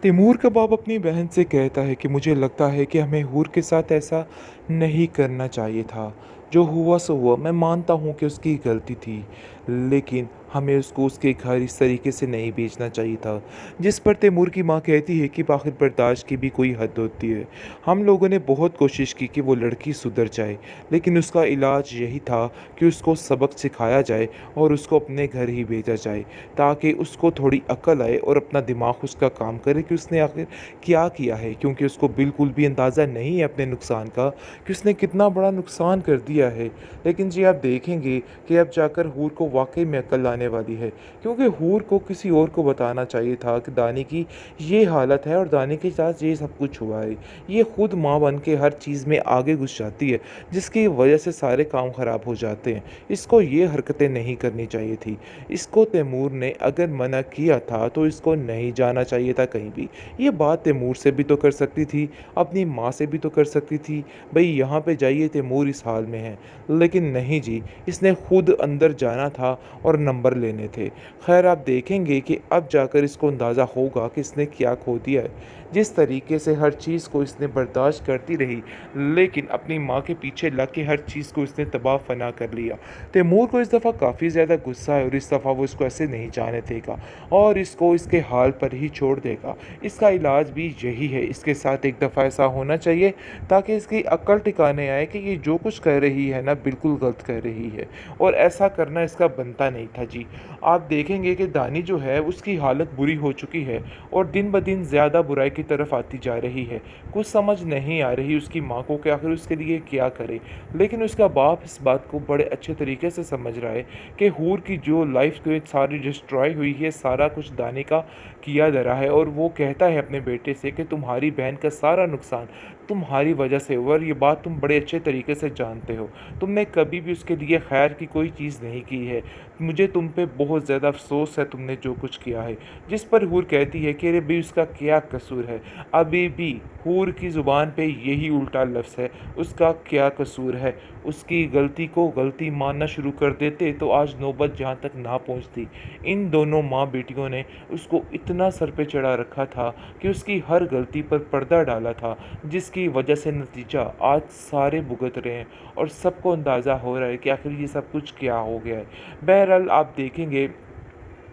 तैमूर का बाप अपनी बहन से कहता है कि मुझे लगता है कि हमें हूर के साथ ऐसा नहीं करना चाहिए था। जो हुआ सो हुआ। मैं मानता हूँ कि उसकी गलती थी, लेकिन हमें उसको उसके घर इस तरीके से नहीं भेजना चाहिए था। जिस पर तैमूर की माँ कहती है कि आखिर बर्दाश्त की भी कोई हद होती है। हम लोगों ने बहुत कोशिश की कि वो लड़की सुधर जाए, लेकिन उसका इलाज यही था कि उसको सबक सिखाया जाए और उसको अपने घर ही भेजा जाए, ताकि उसको थोड़ी अकल आए और अपना दिमाग उसका काम करे कि उसने आखिर क्या किया है, क्योंकि उसको बिल्कुल भी अंदाज़ा नहीं है अपने नुकसान का कि उसने कितना बड़ा नुकसान कर दिया है। लेकिन जी आप देखेंगे कि अब जाकर हूर को वाक़ई में अक्ल आने वाली है, क्योंकि हूर को किसी और को बताना चाहिए था कि दानी की ये हालत है और दानी के साथ ये सब कुछ हुआ है। ये खुद माँ बन के हर चीज़ में आगे घुस जाती है, जिसकी वजह से सारे काम ख़राब हो जाते हैं। इसको ये हरकतें नहीं करनी चाहिए थी। इसको तैमूर ने अगर मना किया था तो इसको नहीं जाना चाहिए था कहीं भी। ये बात तैमूर से भी तो कर सकती थी, अपनी माँ से भी तो कर सकती थी, भई यहाँ पे जाइए तैमूर इस हाल में है। लेकिन नहीं जी, इसने खुद अंदर जाना था और नंबर लेने थे। ख़ैर आप देखेंगे कि अब जाकर इसको अंदाज़ा होगा कि इसने क्या खो दिया है। जिस तरीके से हर चीज़ को इसने बर्दाश्त करती रही, लेकिन अपनी माँ के पीछे लग के हर चीज़ को इसने तबाह फ़ना कर लिया। तैमूर को इस दफ़ा काफ़ी ज़्यादा गुस्सा है और इस दफ़ा वो इसको ऐसे नहीं जाने देगा और इसको इसके हाल पर ही छोड़ देगा। इसका इलाज भी यही है, इसके साथ एक दफ़ा ऐसा होना चाहिए ताकि इसकी अक्ल ठिकाने आए कि ये जो कुछ कर रही है ना बिल्कुल गलत कर रही है और ऐसा करना इसका बनता नहीं था जी। आप देखेंगे कि दानी जो है उसकी हालत बुरी हो चुकी है और दिन ब दिन ज़्यादा बुराई की तरफ आती जा रही है। कुछ समझ नहीं आ रही उसकी माँ को कि आखिर उसके लिए क्या करे। लेकिन उसका बाप इस बात को बड़े अच्छे तरीके से समझ रहा है कि हूर की जो लाइफ को सारी डिस्ट्रॉय हुई है, सारा कुछ दानी का किया धरा है और वो कहता है अपने बेटे से कि तुम्हारी बहन का सारा नुकसान तुम्हारी वजह से हुआ और ये बात तुम बड़े अच्छे तरीके से जानते हो। तुमने कभी भी उसके लिए खैर की कोई चीज़ नहीं की है। मुझे तुम पे बहुत ज़्यादा अफ़सोस है तुमने जो कुछ किया है। जिस पर हूर कहती है कि अरे भई उसका क्या कसूर है? अभी भी हूर की ज़ुबान पे यही उल्टा लफ्ज़ है, उसका क्या कसूर है? उसकी गलती को गलती मानना शुरू कर देते तो आज नौबत जहाँ तक ना पहुँचती। इन दोनों माँ बेटियों ने उसको इतना सर पे चढ़ा रखा था कि उसकी हर गलती पर पर्दा डाला था, जिसकी वजह से नतीजा आज सारे भुगत रहे हैं और सबको अंदाज़ा हो रहा है कि आखिर ये सब कुछ क्या हो गया है। बहरहाल आप देखेंगे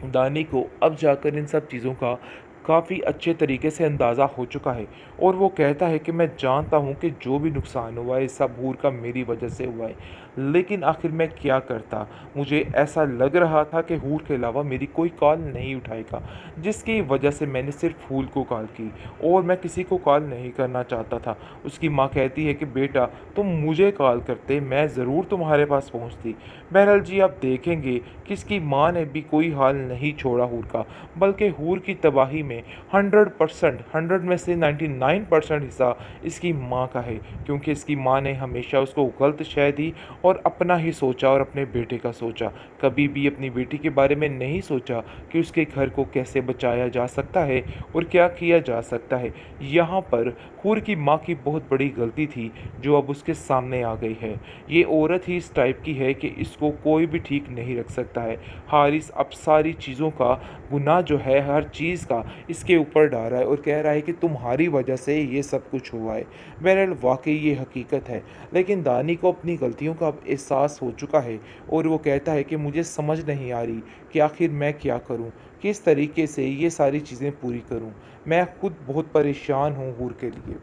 दानी को अब जाकर इन सब चीज़ों का काफ़ी अच्छे तरीके से अंदाज़ा हो चुका है और वो कहता है कि मैं जानता हूँ कि जो भी नुकसान हुआ है सब हूर का मेरी वजह से हुआ है, लेकिन आखिर मैं क्या करता। मुझे ऐसा लग रहा था कि हूर के अलावा मेरी कोई कॉल नहीं उठाएगा, जिसकी वजह से मैंने सिर्फ फूल को कॉल की और मैं किसी को कॉल नहीं करना चाहता था। उसकी माँ कहती है कि बेटा तुम मुझे कॉल करते मैं ज़रूर तुम्हारे पास पहुँचती। बहरहाल जी आप देखेंगे कि इसकी माँ ने भी कोई हाल नहीं छोड़ा हूर का, बल्कि हूर की तबाही में 100% 100 में से 99% हिस्सा इसकी माँ का है, क्योंकि इसकी माँ ने हमेशा उसको गलत शय दी और अपना ही सोचा और अपने बेटे का सोचा। कभी भी अपनी बेटी के बारे में नहीं सोचा कि उसके घर को कैसे बचाया जा सकता है और क्या किया जा सकता है। यहाँ पर हूर की माँ की बहुत बड़ी गलती थी जो अब उसके सामने आ गई है। ये औरत ही इस टाइप की है कि इसको कोई भी ठीक नहीं रख सकता है। हारिस अब सारी चीज़ों का गुनाह जो है हर चीज़ का इसके ऊपर डाल रहा है और कह रहा है कि तुम्हारी वजह से ये सब कुछ हुआ है। बहरहाल वाक़ई ये हकीकत है, लेकिन दानी को अपनी गलतियों का अब एहसास हो चुका है और वो कहता है कि मुझे समझ नहीं आ रही कि आखिर मैं क्या करूँ? किस तरीके से ये सारी चीज़ें पूरी करूँ? मैं खुद बहुत परेशान हूँ हूर के लिए।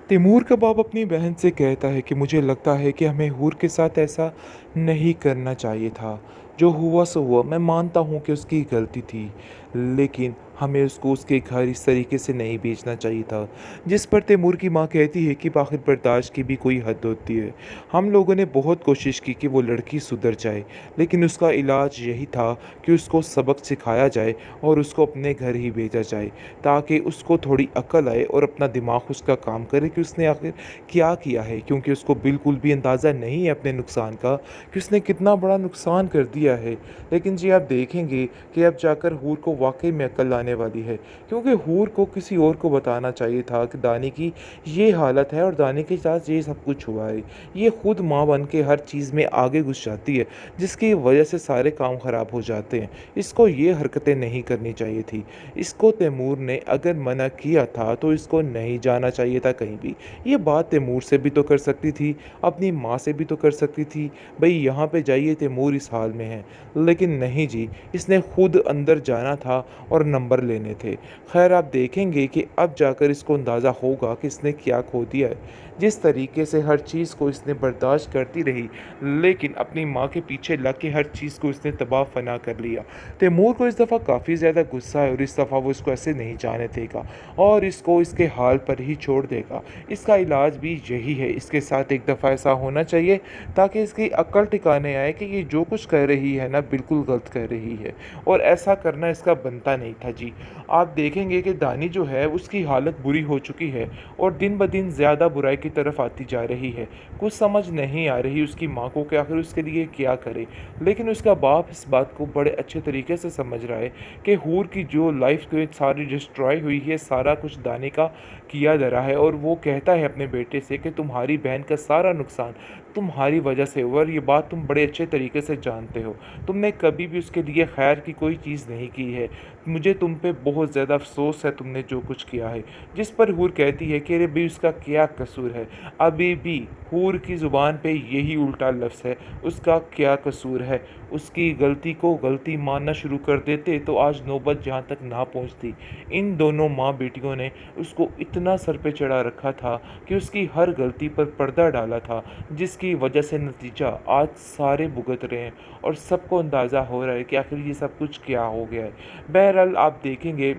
तैमूर का बाप अपनी बहन से कहता है कि मुझे लगता है कि हमें हूर के साथ ऐसा नहीं करना चाहिए था। जो हुआ सो हुआ। मैं मानता हूँ कि उसकी गलती थी, लेकिन हमें उसको उसके घर इस तरीके से नहीं भेजना चाहिए था। जिस पर तैमूर की माँ कहती है कि आखिर बर्दाश्त की भी कोई हद होती है। हम लोगों ने बहुत कोशिश की कि वो लड़की सुधर जाए, लेकिन उसका इलाज यही था कि उसको सबक सिखाया जाए और उसको अपने घर ही भेजा जाए, ताकि उसको थोड़ी अकल आए और अपना दिमाग उसका काम करे कि उसने आखिर क्या किया है, क्योंकि उसको बिल्कुल भी अंदाज़ा नहीं है अपने नुकसान का कि उसने कितना बड़ा नुकसान कर दिया है। लेकिन जी आप देखेंगे कि अब जाकर हूर को वाक़ई में अक्ल आने वाली है, क्योंकि हूर को किसी और को बताना चाहिए था कि दानी की ये हालत है और दानी के साथ ये सब कुछ हुआ है। ये खुद माँ बन के हर चीज़ में आगे घुस जाती है, जिसकी वजह से सारे काम ख़राब हो जाते हैं। इसको ये हरकतें नहीं करनी चाहिए थी। इसको तैमूर ने अगर मना किया था तो इसको नहीं जाना चाहिए था कहीं भी। ये बात तैमूर से भी तो कर सकती थी, अपनी माँ से भी तो कर सकती थी, भई यहाँ पे जाइए तैमूर इस हाल में है। लेकिन नहीं जी, इसने खुद अंदर जाना था और नंबर लेने थे। ख़ैर आप देखेंगे कि अब जाकर इसको अंदाज़ा होगा कि इसने क्या खो दिया है। जिस तरीके से हर चीज़ को इसने बर्दाश्त करती रही, लेकिन अपनी माँ के पीछे लग के हर चीज़ को इसने तबाह फ़ना कर लिया। तैमूर को इस दफ़ा काफ़ी ज़्यादा गुस्सा है और इस दफ़ा वो इसको ऐसे नहीं जाने देगा और इसको इसके हाल पर ही छोड़ देगा। इसका इलाज भी यही है, इसके साथ एक दफ़ा ऐसा होना चाहिए ताकि इसकी अक्ल ठिकाने आए कि ये जो कुछ कर रही है ना, बिल्कुल गलत कर रही है और ऐसा करना इसका बनता नहीं था जी। आप देखेंगे कि दानी जो है उसकी हालत बुरी हो चुकी है और दिन ब दिन ज़्यादा बुराई की तरफ आती जा रही है। कुछ समझ नहीं आ रही उसकी माँ को कि आखिर उसके लिए क्या करे। लेकिन उसका बाप इस बात को बड़े अच्छे तरीके से समझ रहा है कि हूर की जो लाइफ को सारी डिस्ट्रॉय हुई है, सारा कुछ दानी का किया धरा है और वो कहता है अपने बेटे से कि तुम्हारी बहन का सारा नुकसान तुम्हारी वजह से हुआ और ये बात तुम बड़े अच्छे तरीके से जानते हो। तुमने कभी भी उसके लिए खैर की कोई चीज़ नहीं की है। मुझे तुम पे बहुत ज़्यादा अफ़सोस है तुमने जो कुछ किया है। जिस पर हूर कहती है कि अरे भई उसका क्या कसूर है? अभी भी हूर की ज़ुबान पे यही उल्टा लफ्ज़ है, उसका क्या कसूर है? उसकी गलती को गलती मानना शुरू कर देते तो आज नौबत जहाँ तक ना पहुँचती। इन दोनों माँ बेटियों ने उसको इतना सर पे चढ़ा रखा था कि उसकी हर गलती पर पर्दा डाला था, जिसकी वजह से नतीजा आज सारे भुगत रहे हैं और सबको अंदाज़ा हो रहा है कि आखिर ये सब कुछ क्या हो गया है। बहरहाल आप देखेंगे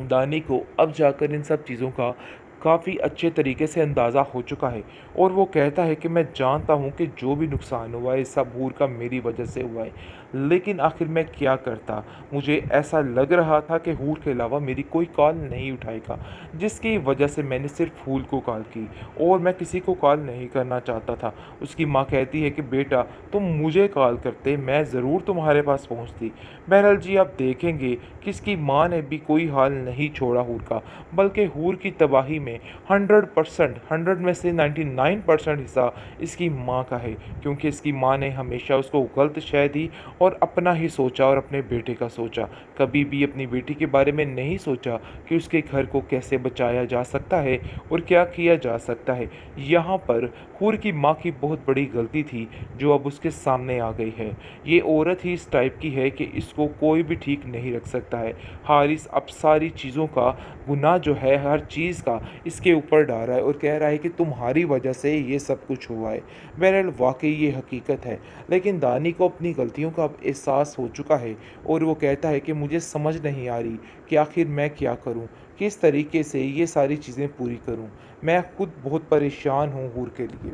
दानी को अब जाकर इन सब चीज़ों का काफ़ी अच्छे तरीके से अंदाज़ा हो चुका है और वो कहता है कि मैं जानता हूँ कि जो भी नुकसान हुआ है सब हूर का मेरी वजह से हुआ है, लेकिन आखिर मैं क्या करता। मुझे ऐसा लग रहा था कि हूर के अलावा मेरी कोई कॉल नहीं उठाएगा, जिसकी वजह से मैंने सिर्फ फूल को कॉल की और मैं किसी को कॉल नहीं करना चाहता था। उसकी माँ कहती है कि बेटा तुम मुझे कॉल करते, मैं ज़रूर तुम्हारे पास पहुँचती। बहरहाल जी आप देखेंगे कि इसकी माँ ने भी कोई हाल नहीं छोड़ा हूर का, बल्कि हूर की तबाही में 100% 100 में से 99% हिस्सा इसकी माँ का है, क्योंकि इसकी माँ ने हमेशा उसको गलत शय दी और अपना ही सोचा और अपने बेटे का सोचा। कभी भी अपनी बेटी के बारे में नहीं सोचा कि उसके घर को कैसे बचाया जा सकता है और क्या किया जा सकता है। यहाँ पर हूर की माँ की बहुत बड़ी गलती थी जो अब उसके सामने आ गई है। ये औरत ही इस टाइप की है कि इसको कोई भी ठीक नहीं रख सकता है। हारिस अब सारी चीज़ों का गुनाह जो है हर चीज़ का इसके ऊपर डाल रहा है और कह रहा है कि तुम्हारी वजह से ये सब कुछ हुआ है। बहरहाल वाक़ई ये हकीकत है, लेकिन दानी को अपनी गलतियों का अब एहसास हो चुका है और वो कहता है कि मुझे समझ नहीं आ रही कि आखिर मैं क्या करूँ? किस तरीके से ये सारी चीज़ें पूरी करूँ? मैं खुद बहुत परेशान हूँ हूर के लिए।